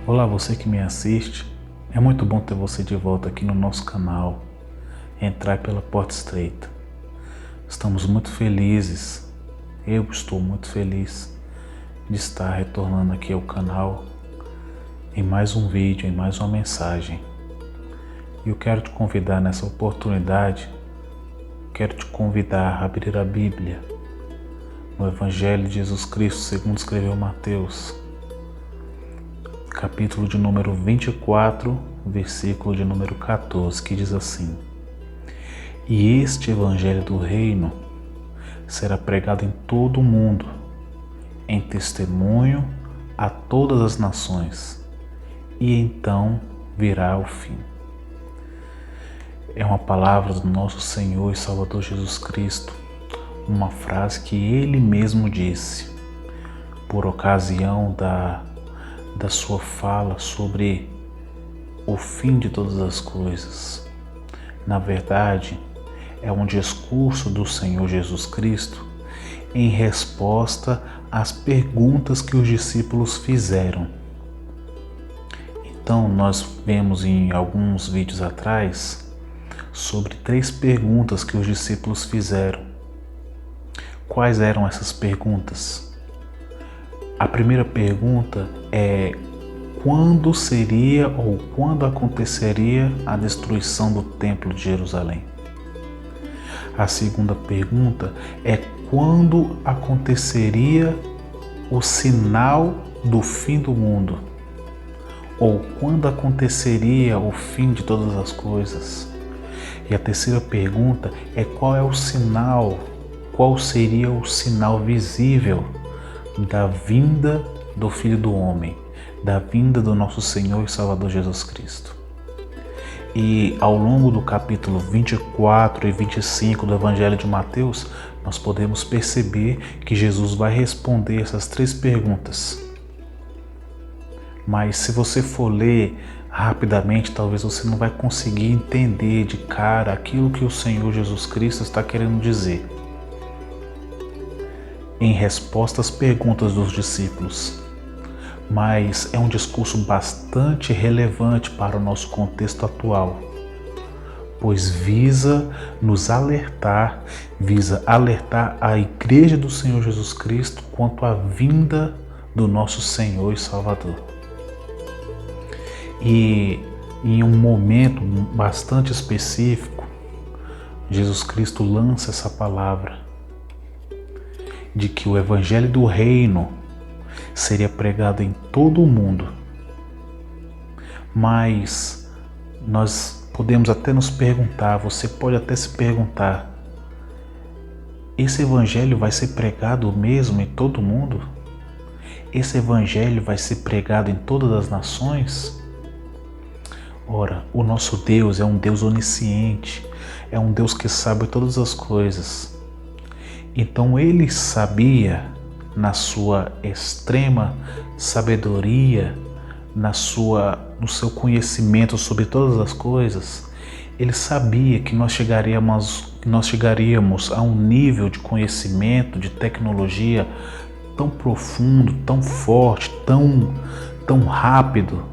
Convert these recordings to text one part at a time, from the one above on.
Olá, você que me assiste. É muito bom ter você de volta aqui no nosso canal. Entrar pela porta estreita. Estamos muito felizes. Eu estou muito feliz de estar retornando aqui ao canal em mais um vídeo, em mais uma mensagem. E eu quero te convidar nessa oportunidade, quero te convidar a abrir a Bíblia no Evangelho de Jesus Cristo, segundo escreveu Mateus, capítulo de número 24, versículo de número 14, que diz assim: E este Evangelho do Reino será pregado em todo o mundo, em testemunho a todas as nações, e então virá o fim. É uma palavra do nosso Senhor e Salvador Jesus Cristo, uma frase que Ele mesmo disse, por ocasião da sua fala sobre o fim de todas as coisas. Na verdade, é um discurso do Senhor Jesus Cristo em resposta às perguntas que os discípulos fizeram. Então, nós vemos em alguns vídeos atrás sobre 3 perguntas que os discípulos fizeram. Quais eram essas perguntas? A primeira pergunta é: quando seria ou quando aconteceria a destruição do Templo de Jerusalém? A segunda pergunta é: quando aconteceria o sinal do fim do mundo? Ou quando aconteceria o fim de todas as coisas? E a terceira pergunta é: qual é o sinal, qual seria o sinal visível da vinda do Filho do Homem, da vinda do nosso Senhor e Salvador Jesus Cristo? E ao longo do capítulo 24 e 25 do Evangelho de Mateus, nós podemos perceber que Jesus vai responder essas 3 perguntas. Mas se você for ler rapidamente, talvez você não vai conseguir entender de cara aquilo que o Senhor Jesus Cristo está querendo dizer em resposta às perguntas dos discípulos. Mas é um discurso bastante relevante para o nosso contexto atual, pois visa alertar a Igreja do Senhor Jesus Cristo quanto à vinda do nosso Senhor e Salvador. E em um momento bastante específico, Jesus Cristo lança essa palavra de que o Evangelho do Reino seria pregado em todo o mundo. Mas nós podemos até nos perguntar, você pode até se perguntar: esse Evangelho vai ser pregado mesmo em todo o mundo? Esse Evangelho vai ser pregado em todas as nações? Ora, o nosso Deus é um Deus onisciente, é um Deus que sabe todas as coisas. Então Ele sabia, na sua extrema sabedoria, no seu conhecimento sobre todas as coisas, Ele sabia que nós chegaríamos a um nível de conhecimento, de tecnologia tão profundo, tão forte, tão rápido,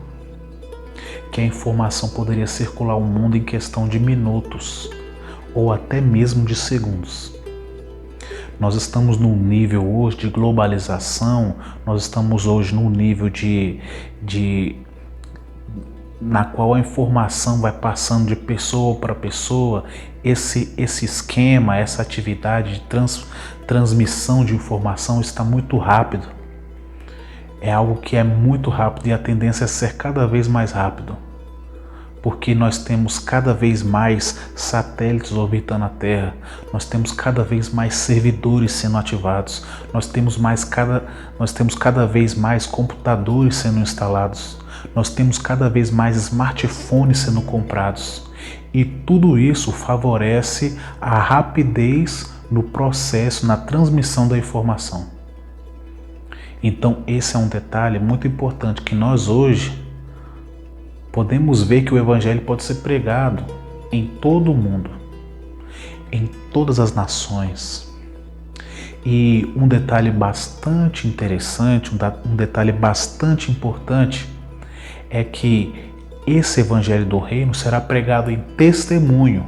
que a informação poderia circular o mundo em questão de minutos ou até mesmo de segundos. Nós estamos num nível hoje de globalização, nós estamos hoje num nível na qual a informação vai passando de pessoa para pessoa. Esse esquema, essa atividade de transmissão de informação está muito rápido. É algo que é muito rápido e a tendência é ser cada vez mais rápido, porque nós temos cada vez mais satélites orbitando a Terra, nós temos cada vez mais servidores sendo ativados, nós temos cada vez mais computadores sendo instalados, nós temos cada vez mais smartphones sendo comprados, e tudo isso favorece a rapidez no processo, na transmissão da informação. Então esse é um detalhe muito importante, que nós hoje podemos ver que o Evangelho pode ser pregado em todo o mundo, em todas as nações. E um detalhe bastante interessante, um detalhe bastante importante é que esse evangelho do reino será pregado em testemunho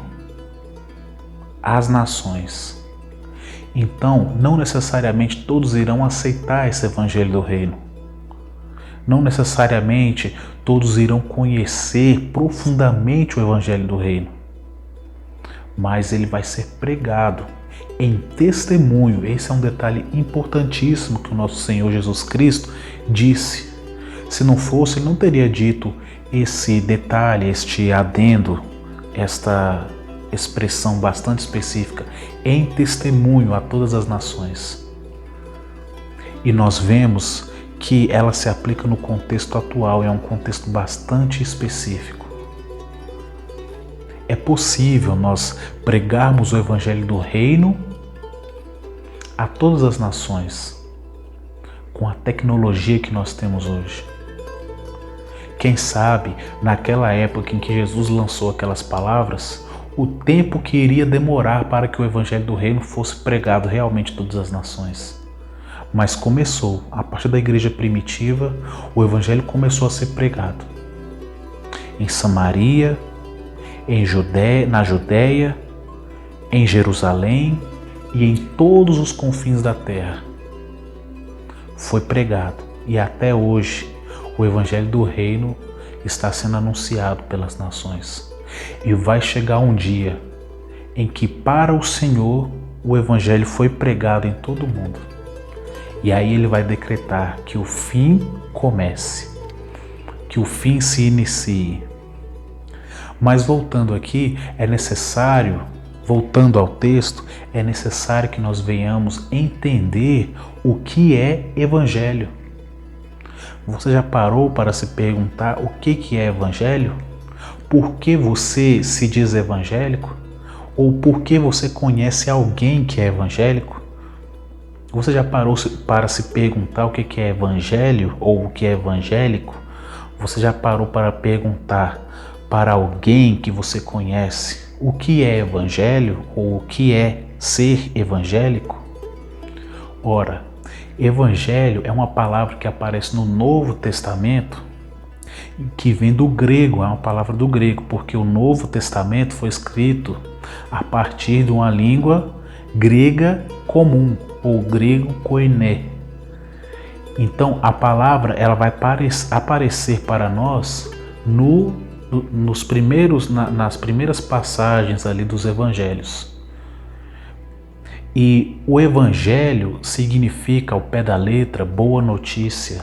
às nações. Então, não necessariamente todos irão aceitar esse evangelho do reino. Não necessariamente todos irão conhecer profundamente o evangelho do reino. Mas ele vai ser pregado em testemunho. Esse é um detalhe importantíssimo que o nosso Senhor Jesus Cristo disse. Se não fosse, ele não teria dito esse detalhe, este adendo, esta expressão bastante específica, em testemunho a todas as nações. E nós vemos que ela se aplica no contexto atual, é um contexto bastante específico. É possível nós pregarmos o evangelho do reino a todas as nações com a tecnologia que nós temos hoje. Quem sabe, naquela época em que Jesus lançou aquelas palavras, o tempo que iria demorar para que o evangelho do reino fosse pregado realmente a todas as nações. Mas começou, a partir da igreja primitiva, o evangelho começou a ser pregado. Em Samaria, na Judéia, em Jerusalém e em todos os confins da terra. Foi pregado e até hoje o evangelho do reino está sendo anunciado pelas nações. E vai chegar um dia em que para o Senhor o evangelho foi pregado em todo o mundo. E aí ele vai decretar que o fim comece, que o fim se inicie. Mas voltando aqui, voltando ao texto, é necessário que nós venhamos entender o que é evangelho. Você já parou para se perguntar o que é evangelho? Por que você se diz evangélico? Ou por que você conhece alguém que é evangélico? Você já parou para se perguntar o que é evangelho ou o que é evangélico? Você já parou para perguntar para alguém que você conhece o que é evangelho ou o que é ser evangélico? Ora, evangelho é uma palavra que aparece no Novo Testamento, que vem do grego, é uma palavra do grego, porque o Novo Testamento foi escrito a partir de uma língua grega comum, ou grego koiné. Então a palavra ela vai aparecer para nós nas primeiras passagens ali dos evangelhos. E o evangelho significa, ao pé da letra, boa notícia.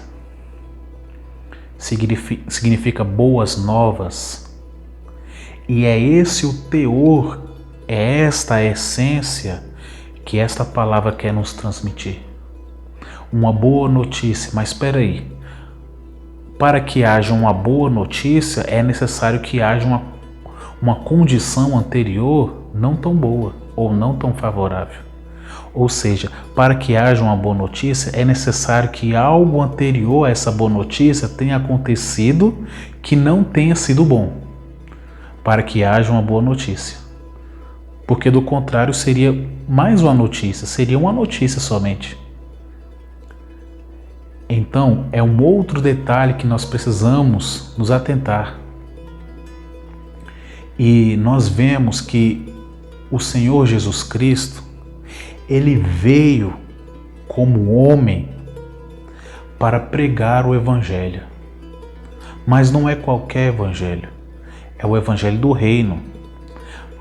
Significa boas novas. E é esse o teor, é esta a essência que esta palavra quer nos transmitir. Uma boa notícia, mas espera aí. Para que haja uma boa notícia, é necessário que haja uma condição anterior não tão boa ou não tão favorável. Ou seja, para que haja uma boa notícia, é necessário que algo anterior a essa boa notícia tenha acontecido que não tenha sido bom, para que haja uma boa notícia. Porque do contrário seria mais uma notícia, seria uma notícia somente. Então, é um outro detalhe que nós precisamos nos atentar. E nós vemos que o Senhor Jesus Cristo, ele veio como homem para pregar o evangelho. Mas não é qualquer evangelho, é o evangelho do reino.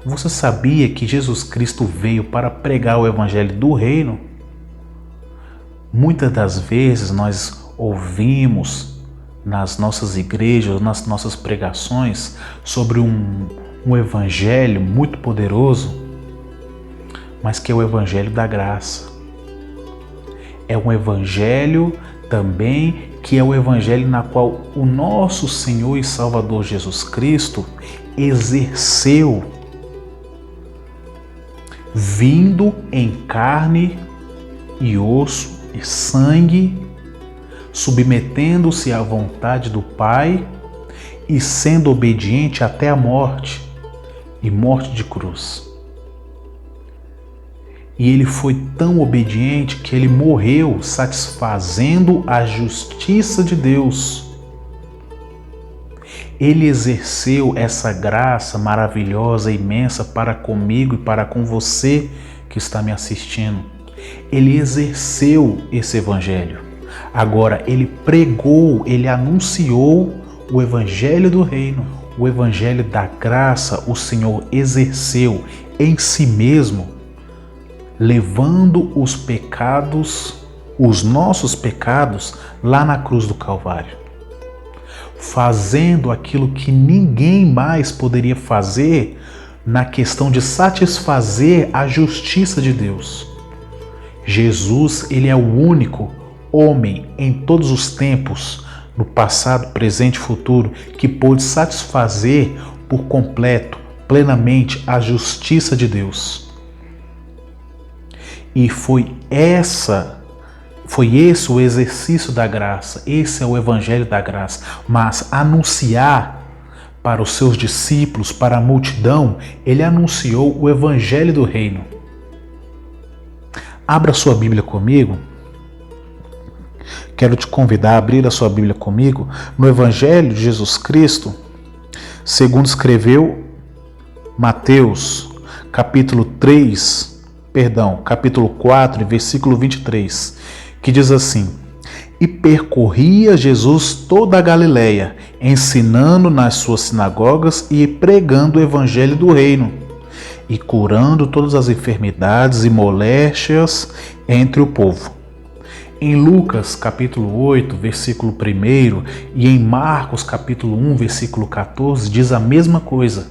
Você sabia que Jesus Cristo veio para pregar o evangelho do reino? Muitas das vezes nós ouvimos nas nossas igrejas, nas nossas pregações, sobre um evangelho muito poderoso, mas que é o evangelho da graça. É um evangelho também que é o evangelho na qual o nosso Senhor e Salvador Jesus Cristo exerceu, vindo em carne e osso e sangue, submetendo-se à vontade do Pai e sendo obediente até a morte, e morte de cruz. E ele foi tão obediente que ele morreu satisfazendo a justiça de Deus. Ele exerceu essa graça maravilhosa, imensa para comigo e para com você que está me assistindo. Ele exerceu esse evangelho. Agora, ele pregou, ele anunciou o evangelho do reino. O evangelho da graça, o Senhor exerceu em si mesmo, levando os pecados, os nossos pecados, lá na cruz do Calvário. Fazendo aquilo que ninguém mais poderia fazer na questão de satisfazer a justiça de Deus. Jesus, ele é o único homem em todos os tempos, no passado, presente e futuro, que pôde satisfazer por completo, plenamente a justiça de Deus. E foi esse o exercício da graça, esse é o evangelho da graça. Mas anunciar para os seus discípulos, para a multidão, ele anunciou o evangelho do reino. Abra sua Bíblia comigo. Quero te convidar a abrir a sua Bíblia comigo no Evangelho de Jesus Cristo, segundo escreveu Mateus, capítulo 4, versículo 23, que diz assim: E percorria Jesus toda a Galileia, ensinando nas suas sinagogas e pregando o Evangelho do reino, e curando todas as enfermidades e moléstias entre o povo. Em Lucas capítulo 8, versículo 1 e em Marcos capítulo 1, versículo 14, diz a mesma coisa,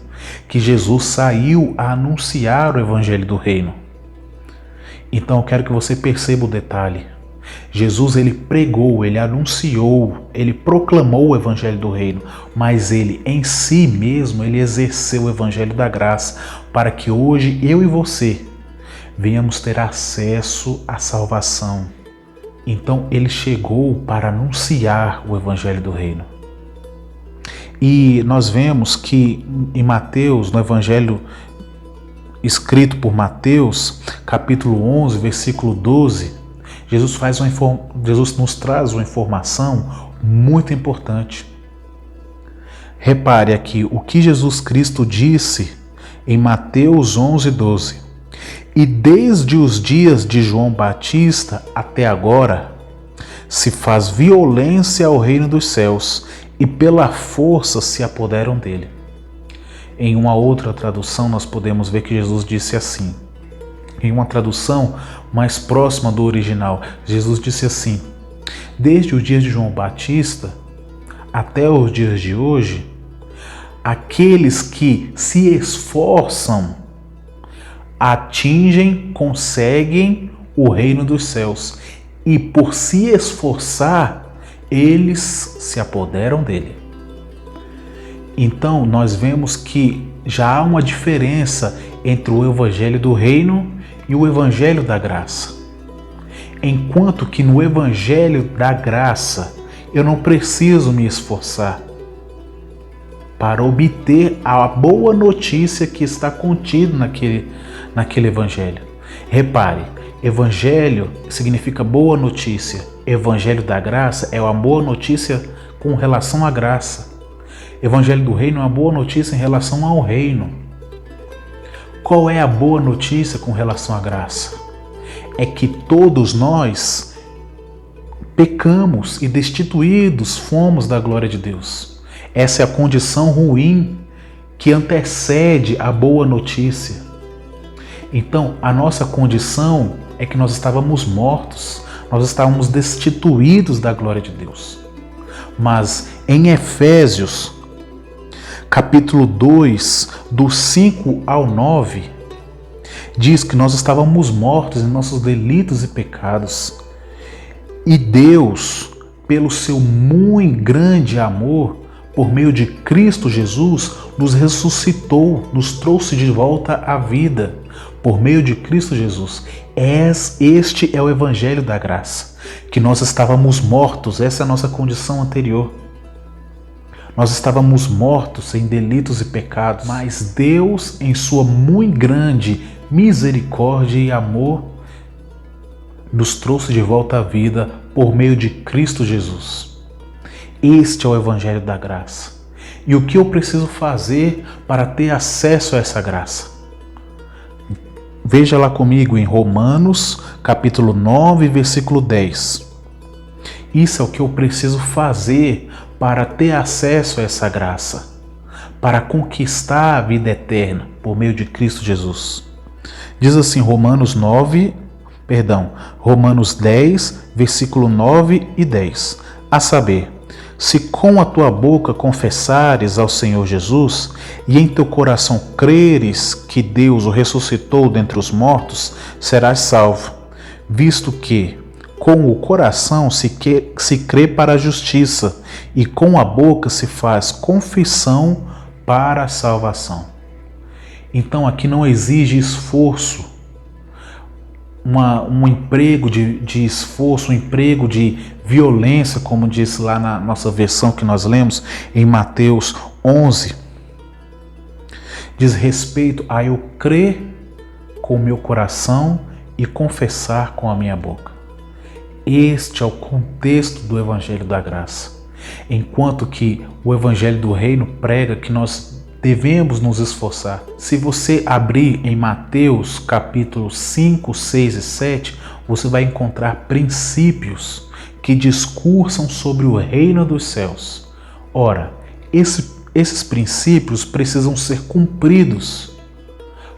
que Jesus saiu a anunciar o evangelho do reino. Então eu quero que você perceba o detalhe. Jesus, ele pregou, ele anunciou, ele proclamou o evangelho do reino, mas ele em si mesmo, ele exerceu o evangelho da graça, para que hoje eu e você venhamos ter acesso à salvação. Então ele chegou para anunciar o evangelho do reino. E nós vemos que em Mateus, no evangelho escrito por Mateus, capítulo 11, versículo 12, Jesus nos traz uma informação muito importante. Repare aqui o que Jesus Cristo disse em Mateus 11, 12. E desde os dias de João Batista até agora, se faz violência ao reino dos céus, e pela força se apoderam dele. Em uma outra tradução, nós podemos ver que Jesus disse assim. Em uma tradução mais próxima do original, Jesus disse assim: desde os dias de João Batista até os dias de hoje, aqueles que se esforçam atingem, conseguem o reino dos céus, e por se esforçar, eles se apoderam dele. Então nós vemos que já há uma diferença entre o evangelho do reino e o evangelho da graça. Enquanto que no evangelho da graça eu não preciso me esforçar para obter a boa notícia que está contida naquele evangelho. Repare, evangelho significa boa notícia. Evangelho da graça é uma boa notícia com relação à graça. Evangelho do reino é uma boa notícia em relação ao reino. Qual é a boa notícia com relação à graça? É que todos nós pecamos e destituídos fomos da glória de Deus. Essa é a condição ruim que antecede a boa notícia. Então, a nossa condição é que nós estávamos mortos, nós estávamos destituídos da glória de Deus. Mas em Efésios, capítulo 2, do 5 ao 9, diz que nós estávamos mortos em nossos delitos e pecados. E Deus, pelo seu muito grande amor, por meio de Cristo Jesus, nos ressuscitou, nos trouxe de volta à vida, por meio de Cristo Jesus. Este é o evangelho da graça, que nós estávamos mortos, essa é a nossa condição anterior. Nós estávamos mortos em delitos e pecados, mas Deus, em sua muito grande misericórdia e amor, nos trouxe de volta à vida por meio de Cristo Jesus. Este é o evangelho da graça. E o que eu preciso fazer para ter acesso a essa graça? Veja lá comigo em Romanos, capítulo 9, versículo 10. Isso é o que eu preciso fazer para ter acesso a essa graça, para conquistar a vida eterna por meio de Cristo Jesus. Diz assim Romanos 10, versículo 9 e 10. A saber, se com a tua boca confessares ao Senhor Jesus e em teu coração creres que Deus o ressuscitou dentre os mortos, serás salvo, visto que com o coração se crê para a justiça e com a boca se faz confissão para a salvação. Então aqui não exige esforço, um emprego de esforço, um emprego de violência, como disse lá na nossa versão que nós lemos em Mateus 11. Diz respeito a eu crer com o meu coração e confessar com a minha boca. Este é o contexto do Evangelho da Graça. Enquanto que o Evangelho do Reino prega que nós devemos nos esforçar. Se você abrir em Mateus capítulo 5, 6 e 7, você vai encontrar princípios que discursam sobre o reino dos céus. Ora, esses princípios precisam ser cumpridos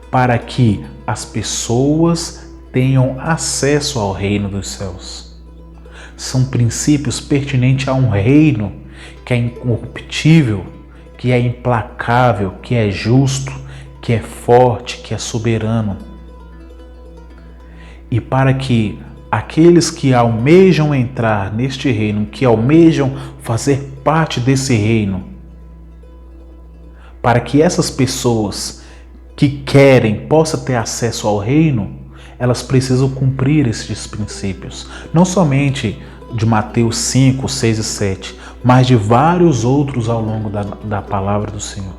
para que as pessoas tenham acesso ao reino dos céus. São princípios pertinentes a um reino que é incorruptível, que é implacável, que é justo, que é forte, que é soberano. E para que aqueles que almejam entrar neste reino, que almejam fazer parte desse reino, para que essas pessoas que querem possam ter acesso ao reino, elas precisam cumprir esses princípios. Não somente de Mateus 5, 6 e 7, mas de vários outros ao longo da palavra do Senhor.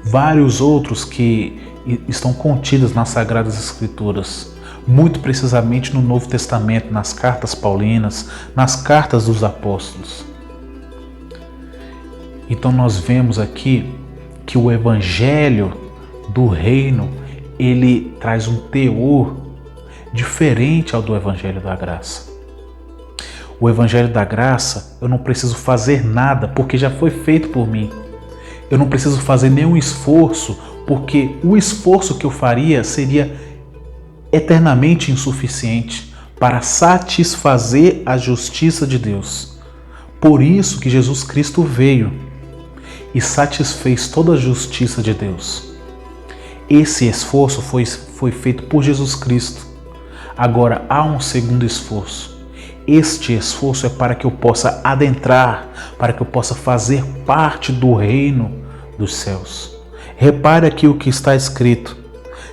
Vários outros que estão contidos nas Sagradas Escrituras, muito precisamente no Novo Testamento, nas cartas paulinas, nas cartas dos apóstolos. Então nós vemos aqui que o Evangelho do Reino, ele traz um teor diferente ao do Evangelho da Graça. O Evangelho da Graça, eu não preciso fazer nada, porque já foi feito por mim. Eu não preciso fazer nenhum esforço, porque o esforço que eu faria seria eternamente insuficiente para satisfazer a justiça de Deus. Por isso que Jesus Cristo veio e satisfez toda a justiça de Deus. Esse esforço foi feito por Jesus Cristo. Agora há um segundo esforço. Este esforço é para que eu possa adentrar, para que eu possa fazer parte do reino dos céus. Repare aqui o que está escrito.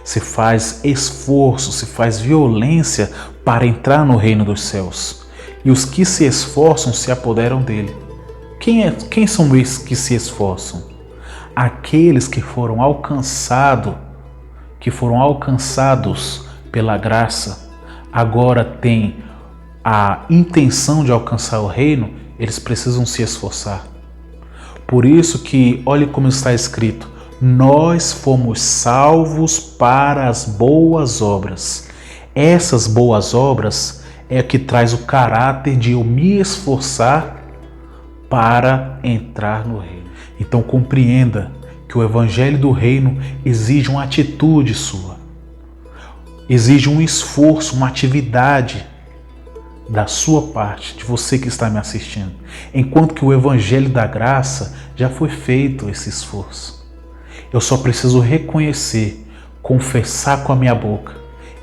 Se faz esforço, se faz violência para entrar no reino dos céus. E os que se esforçam se apoderam dele. Quem são esses que se esforçam? Aqueles que foram alcançados pela graça, agora têm a intenção de alcançar o reino, eles precisam se esforçar. Por isso que, olhe como está escrito, nós fomos salvos para as boas obras. Essas boas obras é que traz o caráter de eu me esforçar para entrar no reino. Então compreenda que o Evangelho do Reino exige uma atitude sua, exige um esforço, uma atividade da sua parte, de você que está me assistindo. Enquanto que o Evangelho da Graça já foi feito esse esforço. Eu só preciso reconhecer, confessar com a minha boca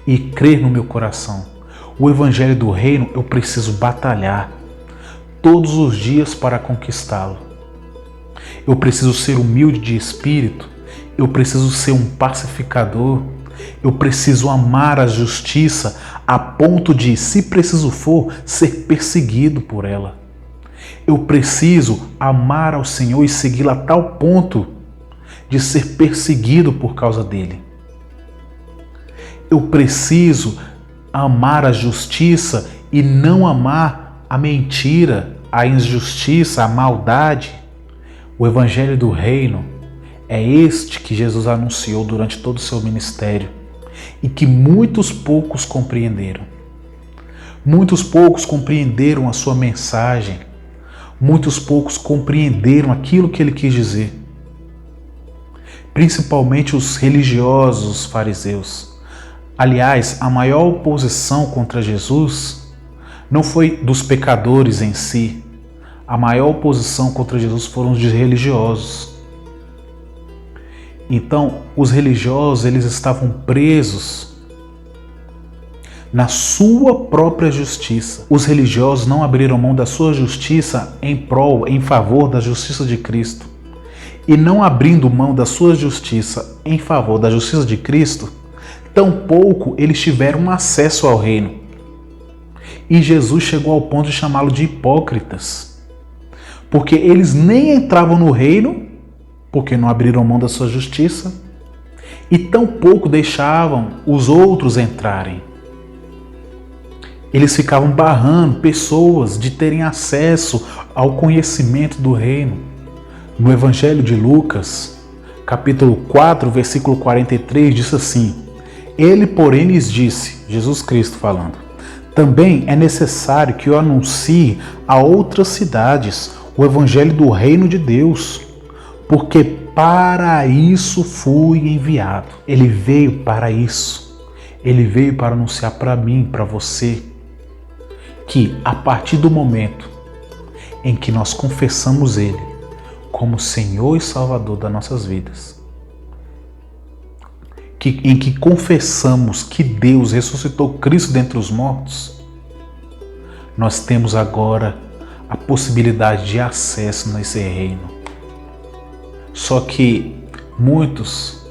e crer no meu coração. O Evangelho do Reino eu preciso batalhar todos os dias para conquistá-lo. Eu preciso ser humilde de espírito, eu preciso ser um pacificador, eu preciso amar a justiça a ponto de, se preciso for, ser perseguido por ela. Eu preciso amar ao Senhor e segui-lo a tal ponto de ser perseguido por causa dele. Eu preciso amar a justiça e não amar a mentira, a injustiça, a maldade, O Evangelho do Reino é este que Jesus anunciou durante todo o seu ministério e que muitos poucos compreenderam. Muitos poucos compreenderam a sua mensagem, muitos poucos compreenderam aquilo que ele quis dizer. Principalmente os religiosos, os fariseus. Aliás, a maior oposição contra Jesus não foi dos pecadores em si. A maior oposição contra Jesus foram os religiosos. Então, os religiosos, eles estavam presos na sua própria justiça. Os religiosos não abriram mão da sua justiça em favor da justiça de Cristo. E não abrindo mão da sua justiça em favor da justiça de Cristo, tampouco eles tiveram acesso ao reino. E Jesus chegou ao ponto de chamá-lo de hipócritas, porque eles nem entravam no reino, porque não abriram mão da sua justiça, e tampouco deixavam os outros entrarem. Eles ficavam barrando pessoas de terem acesso ao conhecimento do reino. No Evangelho de Lucas, capítulo 4, versículo 43, diz assim: Ele, porém, lhes disse, Jesus Cristo falando, também é necessário que eu anuncie a outras cidades o Evangelho do Reino de Deus, porque para isso fui enviado. Ele veio para isso. Ele veio para anunciar para mim, para você, que a partir do momento em que nós confessamos Ele como Senhor e Salvador das nossas vidas, em que confessamos que Deus ressuscitou Cristo dentre os mortos, nós temos agora a possibilidade de acesso nesse reino. Só que muitos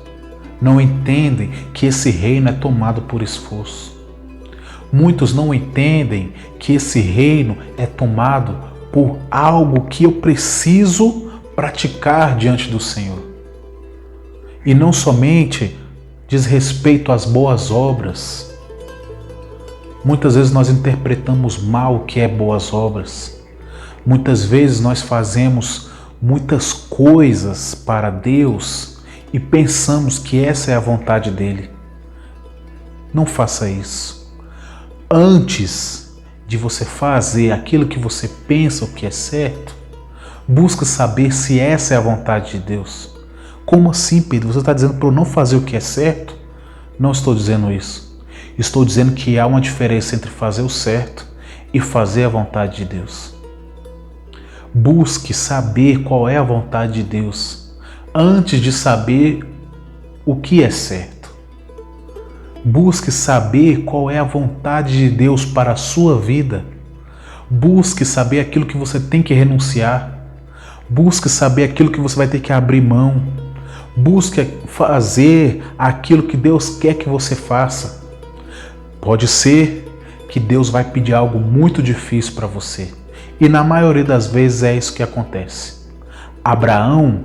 não entendem que esse reino é tomado por esforço. Muitos não entendem que esse reino é tomado por algo que eu preciso praticar diante do Senhor. E não somente diz respeito às boas obras. Muitas vezes nós interpretamos mal o que é boas obras. Muitas vezes nós fazemos muitas coisas para Deus e pensamos que essa é a vontade dele. Não faça isso. Antes de você fazer aquilo que você pensa o que é certo, busque saber se essa é a vontade de Deus. Como assim, Pedro? Você está dizendo para eu não fazer o que é certo? Não estou dizendo isso. Estou dizendo que há uma diferença entre fazer o certo e fazer a vontade de Deus. Busque saber qual é a vontade de Deus antes de saber o que é certo. Busque saber qual é a vontade de Deus para a sua vida. Busque saber aquilo que você tem que renunciar. Busque saber aquilo que você vai ter que abrir mão. Busque fazer aquilo que Deus quer que você faça. Pode ser que Deus vai pedir algo muito difícil para você. E na maioria das vezes é isso que acontece. Abraão,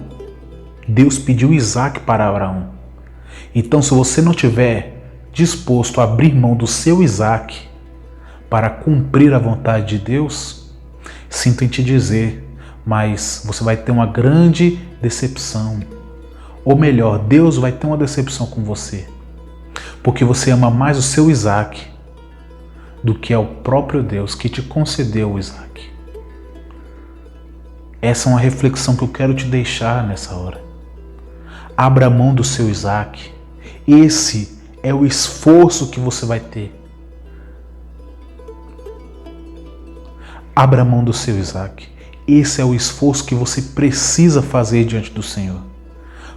Deus pediu Isaac para Abraão. Então, se você não tiver disposto a abrir mão do seu Isaac para cumprir a vontade de Deus, sinto em te dizer, mas você vai ter uma grande decepção. Ou melhor, Deus vai ter uma decepção com você, porque você ama mais o seu Isaac do que é o próprio Deus que te concedeu o Isaac. Essa é uma reflexão que eu quero te deixar nessa hora. Abra mão do seu Isaac. Esse é o esforço que você vai ter. Abra mão do seu Isaac. Esse é o esforço que você precisa fazer diante do Senhor.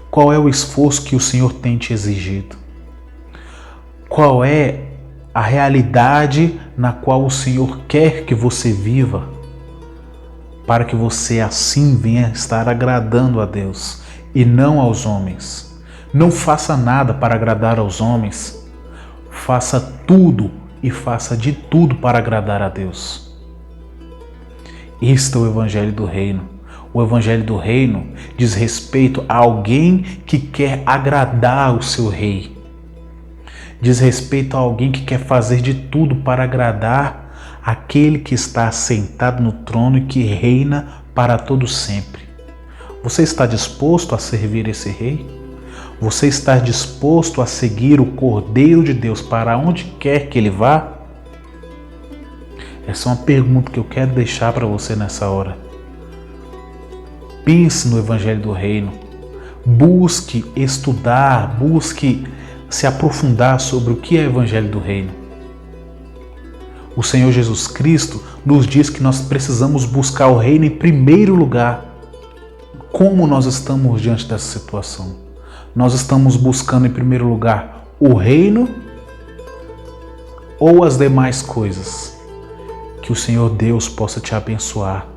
Qual é o esforço que o Senhor tem te exigido? Qual é a realidade na qual o Senhor quer que você viva, para que você assim venha estar agradando a Deus e não aos homens? Não faça nada para agradar aos homens. Faça tudo e faça de tudo para agradar a Deus. Este é o Evangelho do Reino. O Evangelho do Reino diz respeito a alguém que quer agradar o seu rei. Diz respeito a alguém que quer fazer de tudo para agradar aquele que está assentado no trono e que reina para todo sempre. Você está disposto a servir esse rei? Você está disposto a seguir o Cordeiro de Deus para onde quer que ele vá? Essa é uma pergunta que eu quero deixar para você nessa hora. Pense no Evangelho do Reino. Busque estudar, busque se aprofundar sobre o que é o Evangelho do Reino. O Senhor Jesus Cristo nos diz que nós precisamos buscar o reino em primeiro lugar. Como nós estamos diante dessa situação? Nós estamos buscando em primeiro lugar o reino ou as demais coisas? Que o Senhor Deus possa te abençoar.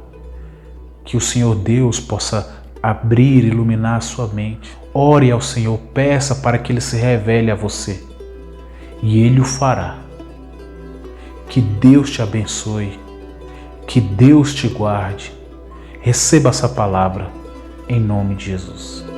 Que o Senhor Deus possa abrir, iluminar a sua mente. Ore ao Senhor, peça para que Ele se revele a você. E Ele o fará. Que Deus te abençoe. Que Deus te guarde. Receba essa palavra em nome de Jesus.